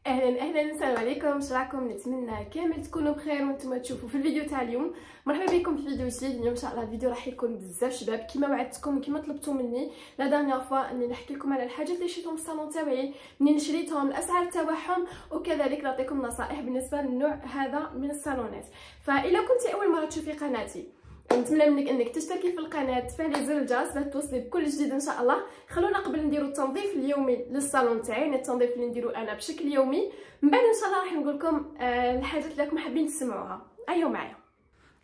اهلا السلام عليكم، شراكم؟ نتمنى كامل تكونوا بخير وانتم تشوفوا في الفيديو تاع اليوم. مرحبا بكم في فيديو جديد. اليوم ان شاء الله الفيديو راح يكون بزاف شباب كما وعدتكم وكما طلبتوا مني لا دانيير فوا اني نحكي لكم على الحاجات اللي شريتهم في الصالون تاعي، منين شريتهم، الاسعار تاعهم، وكذلك نعطيكم نصائح بالنسبه للنوع هذا من الصالونات. فاذا كنتي اول مره تشوفي قناتي نتمنى منك انك تشتركي في القناه، تفعلي زر الجرس باش توصلي بكل جديد ان شاء الله. خلونا قبل نديرو التنظيف اليومي للصالون تاعي، التنظيف اللي نديرو انا بشكل يومي، من بعد ان شاء الله راح نقول لكم الحاجات اللي راكم حابين تسمعوها. ايوا معايا.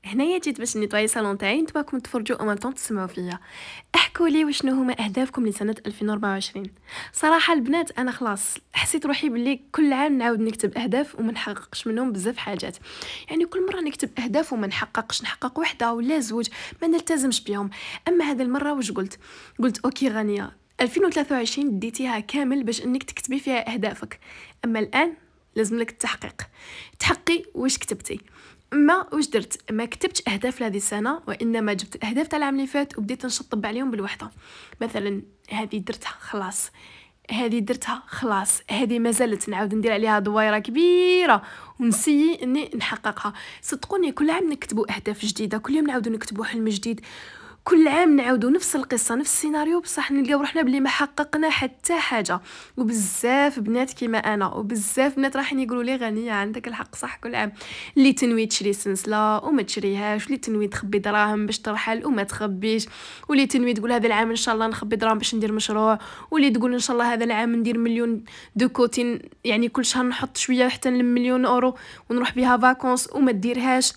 هنايا جيت باش نيطواي صالون تاعي، نتوما راكم تفرجوا او مام تسمعوا فيا. احكوا لي وشنو هما اهدافكم لسنه 2024؟ صراحه البنات انا خلاص حسيت روحي باللي كل عام نعاود نكتب اهداف وما نحققش منهم بزاف حاجات، يعني كل مره نكتب اهداف وما نحقق وحده ولا زوج ما نلتزمش بهم. اما هذه المره واش قلت اوكي غانيه 2023 ديتيها كامل باش انك تكتبي فيها اهدافك، اما الان لازم لك التحقيق، تحقي واش كتبتي. ما واش درت؟ ما كتبتش اهداف لهذه السنه، وانما جبت الاهداف تاع العام اللي فات وبديت نشطب عليهم بالوحده. مثلا هذه درتها خلاص، هذه درتها خلاص، هذه مازالت نعاود ندير عليها دويره كبيره ونسيي اني نحققها. صدقوني كل عام نكتبوا اهداف جديده، كل يوم نعاودوا نكتبوا حلم جديد، كل عام نعاودوا نفس القصه نفس السيناريو، بصح نلقاو روحنا بلي ما حققنا حتى حاجه. وبزاف بنات كيما انا وبزاف بنات راح يقولوا لي غنيه عندك الحق صح، كل عام اللي تنوي تشري سلسله وما تشريهاش، اللي تنوي تخبي دراهم باش ترحل وما تخبيش، واللي تنوي تقول هذا العام ان شاء الله نخبي دراهم باش ندير مشروع، واللي تقول ان شاء الله هذا العام ندير مليون دو كوتين، يعني كل شهر نحط شويه حتى لمليون اورو ونروح بها فاكونس وما ديرهاش.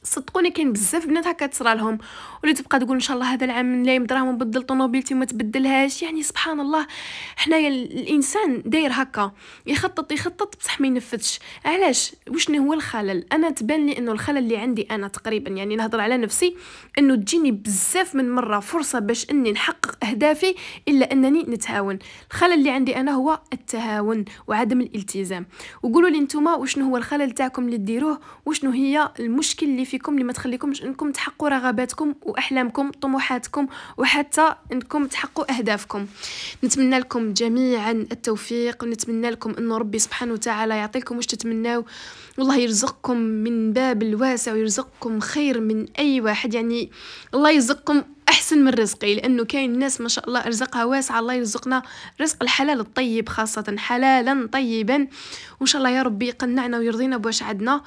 صدقوني كاين بزاف بنات هكا تصرى لهم، واللي تبقى تقول ان شاء الله هذا العام نلايم دراهم ونبدل طوموبيلتي وما تبدلهاش. يعني سبحان الله حنايا الانسان داير هكا يخطط بصح ما ينفذش. علاش؟ وشنو هو الخلل؟ انا تبان لي انه الخلل اللي عندي انا تقريبا، يعني نهضر على نفسي، انه تجيني بزاف من مره فرصه باش اني نحقق اهدافي الا انني نتهاون. الخلل اللي عندي انا هو التهاون وعدم الالتزام. وقولوا لي نتوما وشنو هو الخلل تاعكم اللي ديروه، وشنو هي المشكل اللي فيكم اللي ما تخليكمش انكم تحققوا رغباتكم واحلامكم طموحاتكم وحتى انكم تحققوا اهدافكم. نتمنى لكم جميعا التوفيق، ونتمنى لكم انه ربي سبحانه وتعالى يعطيكم واش تتمناو، والله يرزقكم من باب الواسع ويرزقكم خير من اي واحد. يعني الله يرزقكم احسن من رزقي، لانه كاين ناس ما شاء الله ارزقها واسعه. الله يرزقنا رزق الحلال الطيب، خاصه حلالا طيبا، وان شاء الله يا ربي يقنعنا ويرضينا بواش عندنا.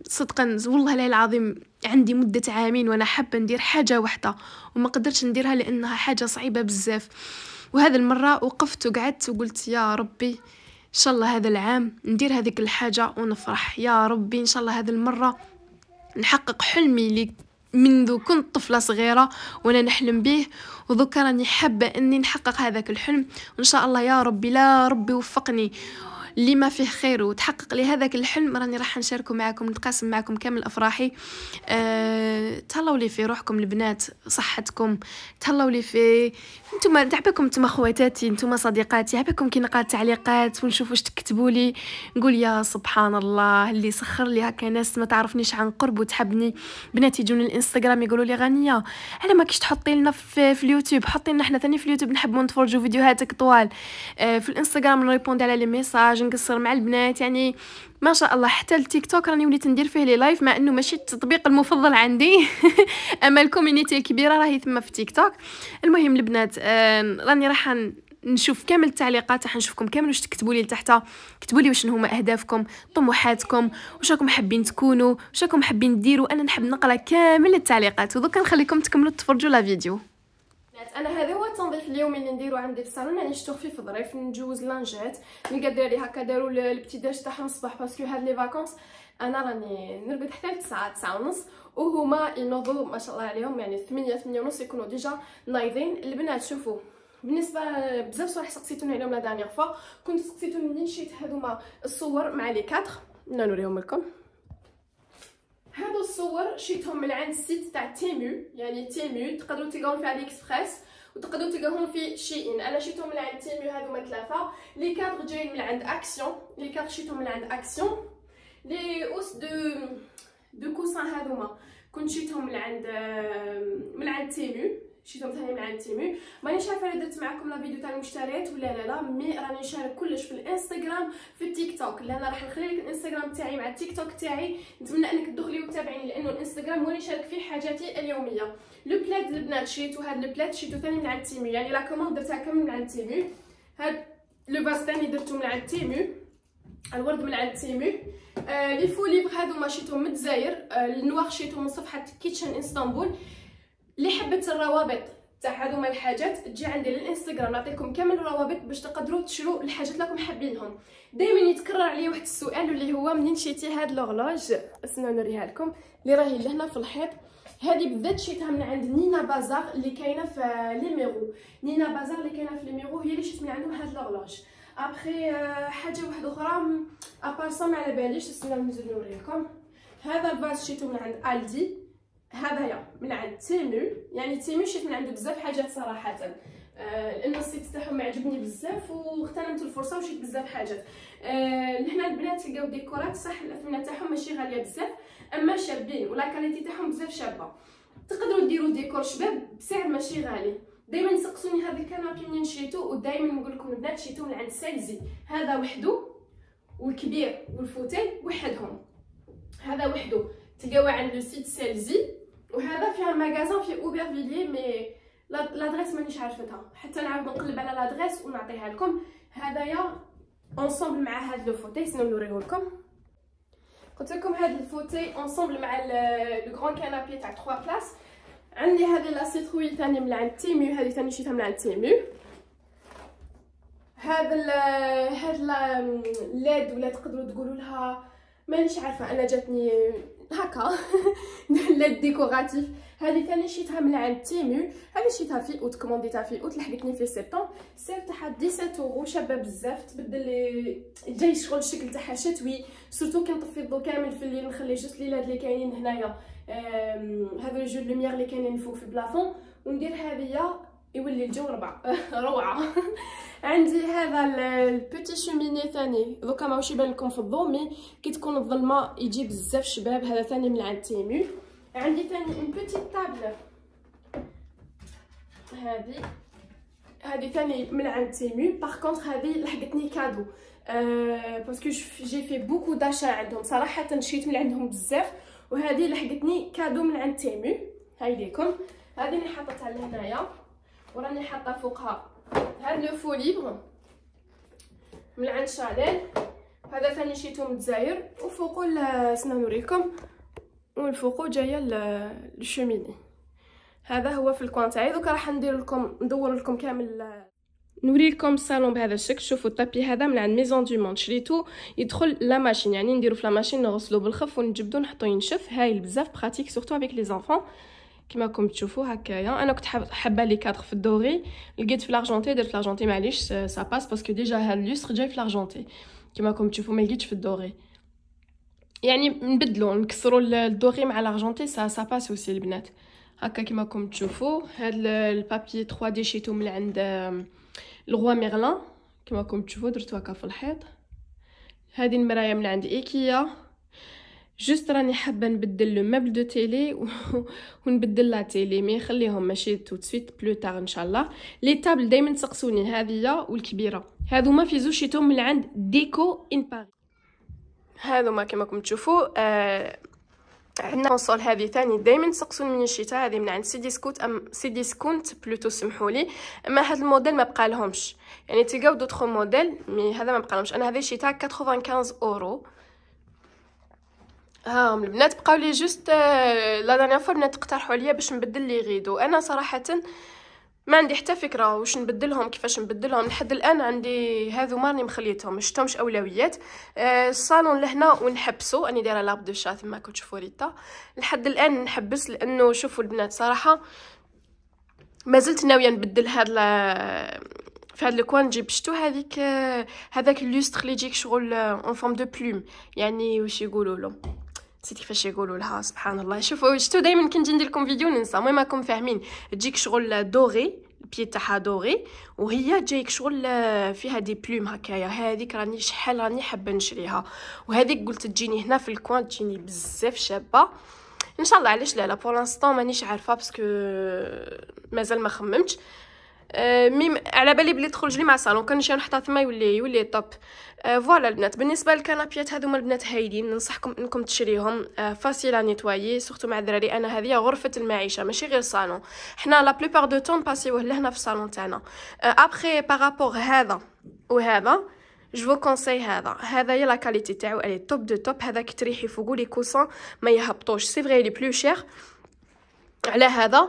صدقا والله العظيم عندي مده عامين وانا حابه ندير حاجه واحده وما قدرتش نديرها لانها حاجه صعيبه بزاف. وهذا المره وقفت وقعدت وقلت يا ربي ان شاء الله هذا العام ندير هذيك الحاجه ونفرح، يا ربي ان شاء الله هذه المره نحقق حلمي اللي منذ كنت طفله صغيره وانا نحلم به، وذوك راني حابه اني نحقق هذاك الحلم. وان شاء الله يا ربي لا ربي وفقني لما فيه خير وتحقق لي هذاك الحلم، راني راح نشاركه معكم، نتقاسم معكم كامل افراحي. تهلاو لي في روحكم البنات، صحتكم، تهلاو لي في نتوما، دعبكم نتوما خواتاتي، نتوما صديقاتي، عباكم كي نقرا التعليقات ونشوف واش تكتبوا لي، نقول يا سبحان الله اللي سخر لي هكا ناس ما تعرفنيش عن قرب وتحبني. بناتي يجوني الانستغرام يقولوا لي غنيه على ما كيش تحطي لنا في اليوتيوب، حطي لنا حنا ثاني في اليوتيوب نحبوا نتفرجوا فيديوهاتك طوال. في الانستغرام نريبوند على لي ميساج، نقصر مع البنات، يعني ما شاء الله. حتى التيك توك راني وليت ندير فيه لي لايف، مع انه ماشي التطبيق المفضل عندي اما الكوميونيتي الكبيره راهي ثم في تيك توك. المهم البنات راني راح نشوف كامل التعليقات، راح نشوفكم كامل واش تكتبوا لي لتحت. كتبوا لي واش هما اهدافكم، طموحاتكم، واش راكم حابين تكونوا، واش راكم حابين ديروا. انا نحب نقرا كامل التعليقات، ودوك نخليكم تكملوا تفرجوا لا فيديو. انا هذا هو التنظيف اليومي اللي نديرو عندي في الصالون، يعني شتو خفيف ظريف، نجوز لانجات، نلقى الدراري هكا داروا البتي داج تاعهم الصباح، باسكو هاد لي فاكونس انا راني نرقد حتى ل 9 ونص، وهما ينوضوا ما شاء الله عليهم، يعني 8 ونص يكونوا ديجا نايضين. البنات شوفوا بالنسبه بزاف صراحه سقسيتوني عليهم لا دانيير فوا، كنت سقسيتوني منين شيت هذوما الصور مع لي 4 نوريهم لكم. هادو الصور شيتهم من عند السيت تاع تيمو، يعني تيمو تقدروا تلقاوهم في علي اكسبريس وتقدروا تلقاوهم في شيئين. انا شيتهم من عند تيمو هذوما 3، لي 4 جايين من عند اكسيون، لي 4 شيتهم من عند اكسيون. لي اوس دو كوسان هذوما كنت شيتهم من عند تيمو، شريتهم ثاني من عند تيمو. مانيش عارفه الا درت معكم لا فيديو تاع المشتريات ولا لا، مي راني نشارك كلش في الانستغرام في التيك توك، لان راح نخلي لك الانستغرام تاعي مع التيك توك تاعي، نتمنى انك تدخلي وتتابعيني لانه الانستغرام هو اللي نشارك فيه حاجاتي اليوميه. لو بلاد البنات شريتو، هاد البلاد شريتو ثاني من عند تيمو، يعني لا كوموند درتها كامل من عند تيمو. هاد لو باس ثاني درتو من عند تيمو، الورد من عند تيمو. لي فو ليفر هادو ما شريتهم من الجزائر، النواغ شريتهم من صفحه كيتشن اسطنبول. اللي حبت الروابط تاع هادوما الحاجات تجي عندي للانستغرام، نعطيكم كامل الروابط باش تقدروا تشروا الحاجات اللي راكم حابينهم. دائما يتكرر عليا واحد السؤال اللي هو منين شريتي هاد لوغلوج، استناو نوريها لكم اللي راهي لهنا في الحيط. هذه بالذات شريتها من عند نينا بازار اللي كاينه في ليميرو. نينا بازار اللي كاينه في ليميرو هي اللي شريت من عندهم هاد لوغلوج. ابخي حاجه واحده اخرى ابار سا ما على باليش، استناو نزيد نوريكم. هذا الفاز شريته من عند الدي، هذايا من عند تيمو. يعني تيمو شريت من عنده بزاف حاجات صراحه، لانه السيت تاعهم عجبني بزاف واغتنمت الفرصه وشريت بزاف حاجات. لهنا البنات تلقاو ديكورات، صح الاثمنه تاعهم ماشي غاليه بزاف اما شابين ولا كاليتي تاعهم بزاف شابه. تقدروا ديروا ديكور شباب بسعر ماشي غالي. دائما يسقسوني هذا الكنابي منين شريتو، ودائما نقول لكم البنات شريتو من عند سالزي. هذا وحده والكبير والفوتاي وحدهم، هذا وحده تلقاوه عند لو سيت سالزي، وهذا فيها ماغازان في اوبرفيليي مي لادريس مانيش عارفتها، حتى نعاود نقلب على لادريس ونعطيها لكم. هذايا اونصومبل مع هذا لو فوتاي، سنو نوريه لكم. قلت لكم هذا الفوتاي اونصومبل مع لو غران كانابي تاع 3 بلاص. عندي هذه لا سيتروي ثاني من عند تيمو، هذه ثاني شريتها من عند تيمو. هذا ليد ولا تقدروا تقولوا لها مانيش عارفه، انا جاتني هكا ليد ديكوراتيف. هذه ثاني شريتها من عند تيمو، هذه شريتها في اوت، كومونديتها في اوت، لحقتني في سبتمبر. السعر تاعها 17 اورو، شابه بزاف، تبدل لي جاي شغل الشكل تاعها شتوي، سورتو كي نطفي الضو كامل في الليل، نخلي جوست ليلاد اللي كاينين هنايا، هذو جو لوميير اللي كاينين فوق في البلاطون، وندير هذه يولي الجو روعه. عندي هذا البيتي شوميني ثاني، دوكا ماهوش يبان لكم في الضوء مي كي تكون الظلمه يجي بزاف شباب. هذا ثاني من عند تيمو. عندي ثاني اون بيتيت تابل، هذه ثاني من عند تيمو. باغ كونطخ هذه لحقتني كادو، باسكو جي في بوكو داشا عندهم صراحه، شريت من عندهم بزاف، وهذه لحقتني كادو من عند تيمو. هاي ليكم، هذه اللي حطيتها لهنايا، وراني حاطه فوقها هاد لو فو ليبر من عند شانيل. هذا ثاني شريتو من الجزائر، وفوقو سنا نوريكم، والفوقو جايه الشوميني. هذا هو في الكوان تاعي. دوكا راح ندور لكم كامل، نوري لكم الصالون بهذا الشكل. شوفوا الطابي هذا من عند ميزون دو موند، شريتو يدخل لا ماشين، يعني نديرو في لا ماشين نغسلو بالخف ونجبدو نحطو ينشف. هايل بزاف براتيك سورتو افيك لي زانفون كيما راكم تشوفوا هكايا. انا كنت حابه لي كادر في الدوري، لقيت في لارجونتي، درت في لارجونتي معليش سا باس باسكو ديجا هاد اللوستر جاي في لارجونتي كيما راكم تشوفوا، ما لقيتش في الدوري. يعني نبدلو نكسروا الدوري مع لارجونتي سا باس اوسي البنات. هكا كيما راكم تشوفوا هاد البابي 3 دي شيتو من عند الغوا ميرلان كيما راكم تشوفوا، درتو هكا في الحيط. هذه المرايه من عند ايكيا. جوست راني حابه نبدل لو ميبل دو تيلي ونبدل لا تيلي، مي خليهم ماشي تو سويت بلو تار ان شاء الله. لي طابل دائما تسقسوني، هذه والكبيره هذوما في زوج شيتهم من عند ديكو ان باري. هذوما كيما راكم تشوفوا. عندنا كونسول هذه ثاني دائما تسقسوني من الشتاء، هذه من عند سي ديسكونت بلوتو سمحولي. اما هذا الموديل ما بقى لهمش، يعني تلقاو دوطخ موديل مي هذا ما بقى لهمش. انا هذه شتاء 95 اورو. هاهم البنات بقاو لي جوست لا دانيير فوا البنات اقترحوا عليا باش نبدل لي غيدو. انا صراحه ما عندي حتى فكره واش نبدلهم، كيفاش نبدلهم. لحد الان عندي هذوما راني مخليتهم، مشتهمش اولويات. الصالون لهنا ونحبسوا، راني دايره لارب دو شات ما كنت تشوفوا ريتا. لحد الان نحبس لانه شوفوا البنات صراحه ما زلت ناويه نبدل في هذا الكوان. نجيب شتو هذاك اللوستر اللي يجيك شغل اون فورم دو بلوم، يعني واش يقولوا له نسيت كيفاش يقولوا لها سبحان الله. شوفوا شتو دائما كي نجي ندير لكم فيديو ننسى، المهم راكم فاهمين. تجيك شغل دوري، البي تاعها دوري، وهي جايك شغل فيها دي بلوم هكايا. هذيك راني شحال راني حابه نشريها، وهذيك قلت تجيني هنا في الكوان تجيني بزاف شابه. ان شاء الله. علاش لا بور لانستون مانيش عارفه باسكو مازال ما خممتش. ميم على بالي بلي تخرج لي مع صالون كان نمشي نحطها ثما يولي طوب. فوالا البنات، بالنسبه للكنابيات هذوما البنات هايلين، ننصحكم انكم تشريهم. فاسيل ا نيتوايي سورتو مع الدراري. انا هذه غرفه المعيشه ماشي غير صالون، حنا لا بلوبار دو طون باسيوه لهنا في الصالون تاعنا. ابخي بارابور هذا وهذا جو كونساي هذا هي لا كاليتي تاعو الي توب دو توب. هذا كي تريحي فوقو لي كوسون ما يهبطوش، سي فري لي بلو شير على هذا.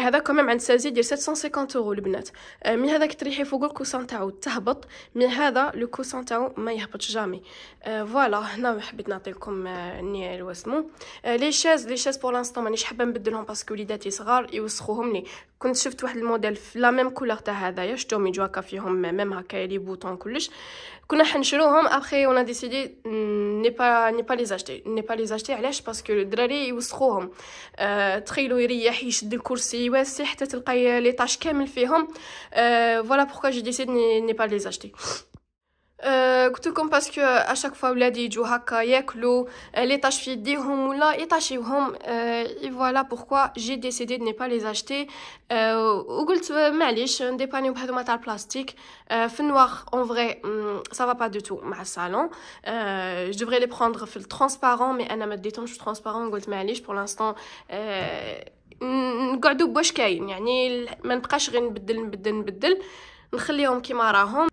هذا كمان عند سازي ديال 750 اورو البنات. مي هذا كتريحي فوق الكوسان تاعو تهبط، مي هذا لو كوسان تاعو ما يهبطش جامي. فوالا هنا حبيت نعطيكم ني واسمو لي شاز بور لانستون مانيش حابه نبدلهم باسكو وليداتي صغار يوسخوهم لي. كنت شفت واحد الموديل في لا ميم كولور تاع هذايا، شفتهم يجوا هكا فيهم ميم هكا لي بوطون كلش. كنا حنشروهم ابخي اون ديسيدي ني با لي زاشتي. علاش؟ باسكو الدراري يوسخوهم. تخيلوا يريح يشد الكرسي واسع حتى تلقاي لي طاش كامل فيهم. فوالا بوركو جي ديسيد ني با لي زاشتي. قلت لكم باسكو اشاك فوا ولادي يجوا هكا ياكلوا لي طاش في يديهم ولا يطاشيوهم. فوالا بوركو جي ديسيدي ني با لي زاشتي. وقلت معليش نديبانيو بهذوما تاع البلاستيك في النوار. اون فري سا فا با دو تو مع الصالون. جو ديفري لي بروندر في الترانسبارون، مي انا ما ديتهمش في الترانسبارون. قلت معليش بور لانستون نقعدوا بواش كاين، يعني ما نبقاش غير نبدل نخليهم كيما راهم.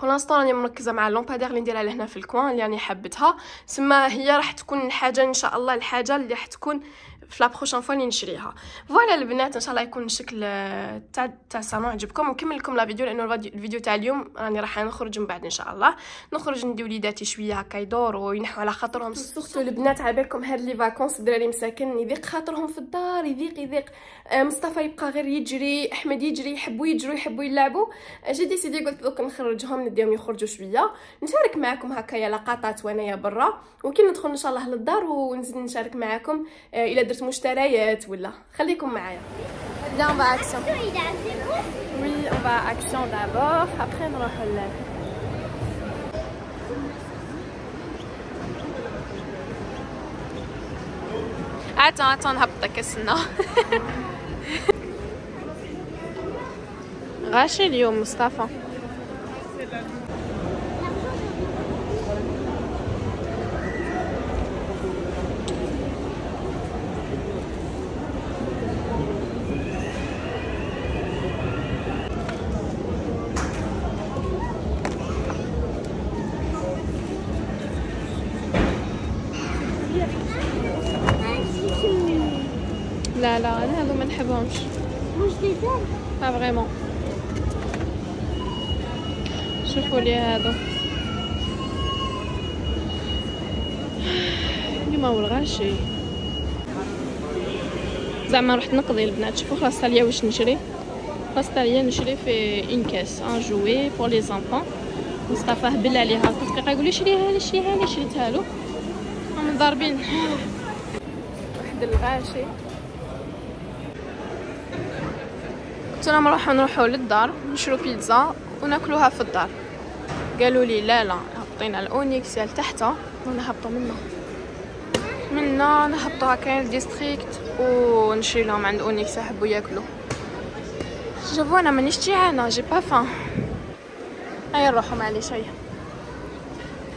بور لانستون راني مركزه مع اللومبادير اللي نديرها لهنا في الكوان اللي راني حبتها. سما هي راح تكون الحاجه ان شاء الله الحاجه اللي راح تكون في لا بروشين فوا اللي نشريها. فوالا البنات ان شاء الله يكون الشكل تاع الصالون عجبكم. ونكمل لكم لا فيديو لانه الفيديو تاع اليوم راني راح نخرج من بعد ان شاء الله. نخرج ندي وليداتي شويه هكا يدوروا وينحوا على خاطرهم. سورتو البنات على بالكم هاد لي فاكونس الدراري مساكن يضيق خاطرهم في الدار، يضيق. مصطفى يبقى غير يجري، احمد يجري، يحبوا يجروا يحبوا يلعبوا. جي ديسيدي قلت دوك نخرجهم نديهم يخرجوا شويه، نشارك معكم هكايا لقطات وانايا برا، وكي ندخل ان شاء الله للدار ونزيد نشارك معكم الا درت مشتريات ولا. خليكم معايا. Là on va à Action. Oui, on va à Action d'abord, après نروح Attends نهبطك السنة. غاشي اليوم مصطفى. لا انا هذو ما نحبهمش. واش ديزاين؟ ها فريمون. شوفوا لي هذا اليوم هو الغاشي. زعما رحت نقضي البنات. شوفوا خلاص تاليا واش نشري. خلاص تاليا نشري في ان كاس ان جوي بور لي زانفون. مصطفى هبل عليها دقيقه يقول لي شريها لي شريتها له. هم ضاربين واحد الغاشي. قلت لهم نروحوا للدار نشرو بيتزا وناكلوها في الدار. قالوا لي لا هبطينا الاونيكس لتحت ونهبطوا منا نهبطوا هكا الديستريكت ونشري لهم عند اونيكس يحبوا ياكلوا. شوفوا انا مانيش جيعانه جي با فان. هيا نروحوا معليش.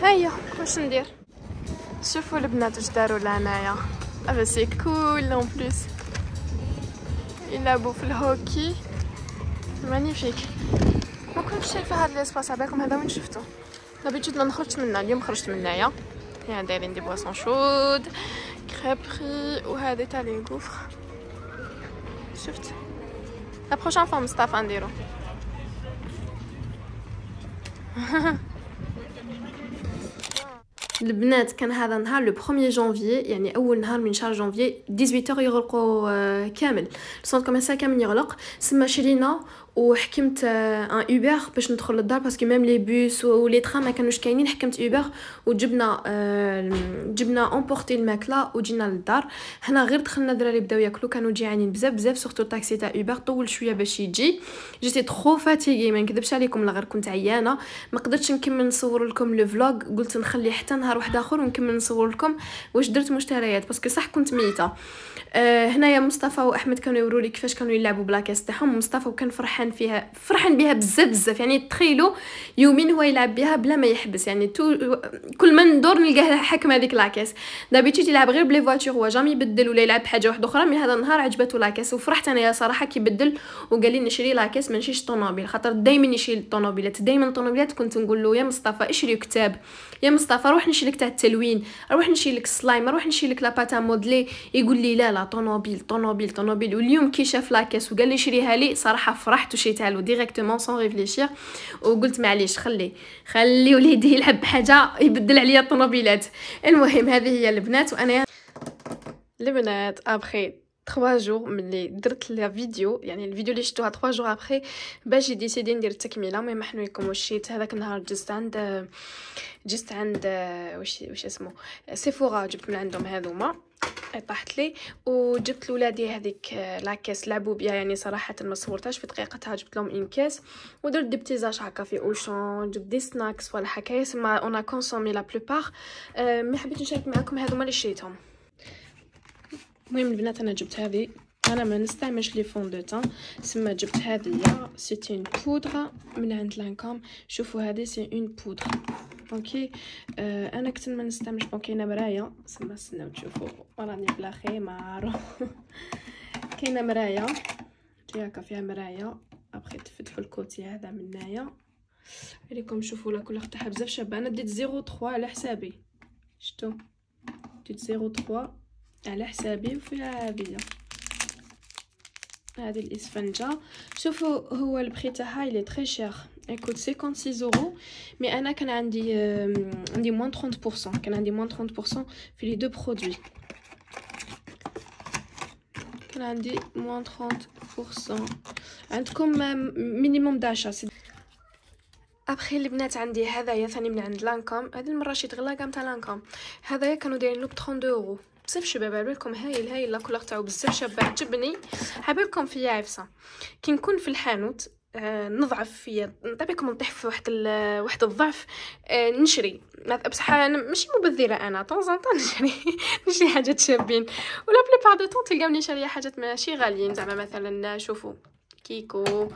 هيا واش ندير. شوفوا البنات واش داروا لهنايا. سي كول اون بليس يلعبوا في الهوكي مانيفيك. ما كنتش شايفه هذا الاسباس عبالكم. هذا وين شفتو؟ دابيتود ما نخرجش منه. اليوم خرجت من هنايا. هنا دايرين دي بواسون شود كريبري وهذه تاع لي غوفر. شفت لا بروشين فوا مصطفى نديرو. البنات كان هذا نهار لو 1 جانفي، يعني اول نهار من شهر جانفي 18 يغلقوا كامل السونط كوميرسيال كامل يغلق. سما شرينا وحكمت ان اوبر باش ندخل للدار باسكو ميم لي بوس ولي ترام ما كانوش كاينين. حكمت اوبر وجبنا جبنا امبورتي الماكله وجينا للدار. هنا غير دخلنا الدراري بداو ياكلوا، كانوا جيعانين بزاف سورتو الطاكسي تاع اوبر طول شويه باش يجي. جيتي ترو فاتيغي ما نكذبش عليكم، لا غير كنت عيانه ما قدرتش نكمل نصور لكم لو فلوغ. قلت نخلي حتى نهار واحد اخر ونكمل نصور لكم واش درت مشتريات باسكو صح كنت ميته. هنايا مصطفى واحمد كانوا يوروا لي كيفاش كانوا يلعبوا بلاكاس تاعهم. مصطفى وكان فرحان فيها، فرحان بها بزاف يعني تخيلوا يومين هو يلعب بها بلا ما يحبس. يعني كل ما ندور نلقاه حكم هذيك لاكاس. دابيتيت يلعب غير بلي فواتور، هو جامي يبدل ولا يلعب بحاجه واحده اخرى. مي هذا النهار عجبته لاكاس وفرحت انا يا صراحه كي بدل وقال لي نشري لاكاس ما نشريش طوموبيل، خاطر دائما يشري الطوموبيلات. دائما الطوموبيلات كنت نقول له يا مصطفى اشري كتاب، يا مصطفى روح نشري لك تاع التلوين، روح نشري لك السلايم، روح نشري لك لاباتا مودلي. يقول لي لا طوموبيل. واليوم كي شاف لاكاس وقال لي شريها لي صراحه فرحت وشريتها له ديريكتومون سون ريفليشير. وقلت معليش خلي وليدي يلعب بحاجه يبدل عليا الطوموبيلات. المهم هذه هي البنات. وانا البنات ابخي 3 جور ملي درت لا فيديو، يعني الفيديو اللي شفتوها 3 جور ابخي باش ديسيدي ندير التكمله. ما محنوا لكم واش شيت هذاك النهار جست عند واش اسمه سيفورا، جبت من عندهم هذوما طاحت لي. وجبت لولادي هذيك لاكاس لعبوا بها، يعني صراحه ما صورتهاش في دقيقتها. جبت لهم ان كاس ودرت دي بتيزاج هكا في اوشون، جبت دي سناكس ولا حكايه سما اون كونسومي لا بلوبار. ما حبيت نشارك معكم هذوما اللي شريتهم. المهم البنات انا جبت هذه، انا ما نستعملش لي فون دو تان سما جبت هذه سي اون بودره من عند لانكوم. شوفوا هذه سي اون بودره اوكي. انا كنت ما نستعملش. بون كاينه مرايه سما استناو تشوفوا راني بلا خمار كاينه مرايه جي هكا فيها مرايه. ابخي تفتحوا الكوتي هذا من هنايا عليكم. شوفوا لا كولور تاعها بزاف شابه. انا ديت 03 على حسابي، شفتوا ديت 03 على حسابي. وفيها هذه الاسفنجه. شوفوا هو البري تاعها لي تري شير، يكوت 56 يورو. مي انا كان عندي موان 30%، كان عندي موان 30% في لي دو برودوي. كان عندي موان 30%. عندكم مينيموم داشا. ابخي البنات عندي هذايا ثاني من عند لانكوم. هذه المره شيت غلا كاع تاع لانكوم. هذايا كانوا دايرينو ب 32 يورو بزاف شباب. عبالكم هايل لا كولور تاعو بزاف شابه عجبني. عبالكم فيا عفسه كي نكون في الحانوت نضعف فيا نطيبكم نطيح في واحد الضعف نشري بصح ماشي مبذره. انا طونزون نشري حاجات شابين ولا بلي بار دو طون تلقاوني شاريه حاجات ماشي غاليين. زعما مثلا شوفوا كيكو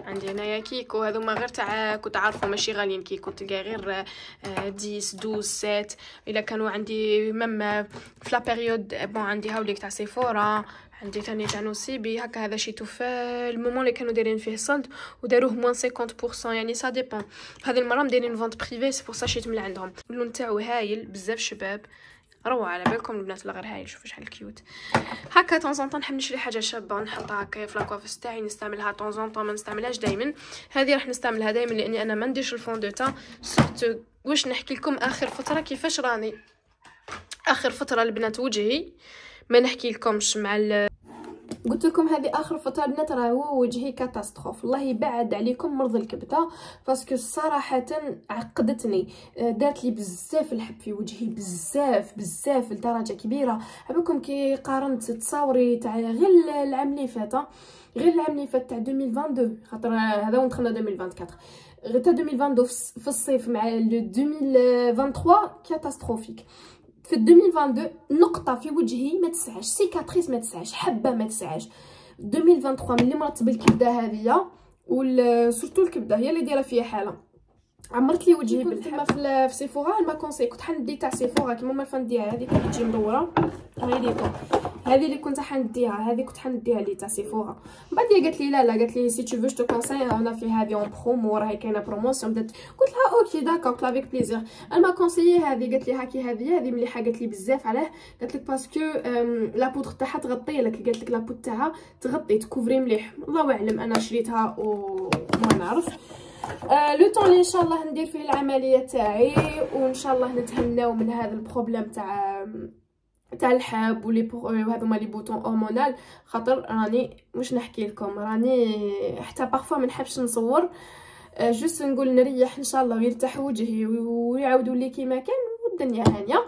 عندي هنايا كيكو، هذوما غير تاع كنت عارفه ماشي غاليين. كيكو تلقى غير 10 12 7. الا كانوا عندي ميم في لا بيريود بون عندي هاوليك تاع سيفورا، عندي ثاني تاع نوسيبي هكا. هذا شيتو في المومون اللي كانوا دايرين فيه صلد وداروه موان 50%، يعني سا ديبون. هذه المره مدايرين فونت بريفي سي بور سا شيت من عندهم. اللون تاعو هايل بزاف شباب، روعه على بالكم البنات ولا غير هايل. شوفوا شحال كيوت هكا. طون نحب نشري حاجه شابه ونحطها هكا في لاكوافيس تاعي، نستعملها طون ما نستعملهاش دائما. هذه راح نستعملها دائما لاني انا ما نديرش الفون دو تان. سورتو واش نحكي لكم اخر فتره كيفاش راني. اخر فتره البنات وجهي ما نحكي لكمش مع قلت لكم هذه اخر فتره البنات راهو وجهي كاتاستروف. والله يبعد عليكم مرض الكبده باسكو صراحه عقدتني. دارت لي بزاف الحب في وجهي بزاف لدرجه كبيره. عبالكم كي قارنت تصاوري تاع غير العام اللي فات تاع 2022 خاطر هذا وين دخلنا 2024 غير تاع 2022 في الصيف مع 2023 كاتاستروفيك. في 2022 نقطه في وجهي ما تسعش، سيكاتريس ما تسعش، حبه ما تسعش. 2023 ملي مرضت بالكبده هذه سورتو الكبده هي اللي دايره فيها حاله، عمرت لي وجهي بالحب. في سيفورا ما كونساي كنت حندي تاع سيفورا كيما ما فنديها. هذه كتجي مدوره هاي ليكم، هذه اللي كنت حنديها، هذه كنت حنديها لي تاع سيفورا. من بعد هي قالت لي لا قالت لي سي تو فو جو تو كونساي انا في هذه اون برومو راهي كاينه بروموسيون. بدات قلت لها اوكي داكور قلت لها افيك بليزير. ما كونساي هذه قالت لي هاكي هذه مليحه قالت لي بزاف. علاه قالت لك باسكو لا بودر تاعها تغطي لك، قالت لك لا بود تاعها تغطي تكوفري مليح. الله اعلم انا شريتها وما نعرف. لو طون ان شاء الله ندير فيه العمليه تاعي وان شاء الله نتهناو من هذا البروبليم تاع تاع الحب وهذوما لي بوطون هرمونال. خاطر راني مش نحكي لكم، راني حتى بارفو ما نحبش نصور، جوست نقول نريح ان شاء الله ويرتاح وجهي ويعاودوا لي كيما كان والدنيا هانيه.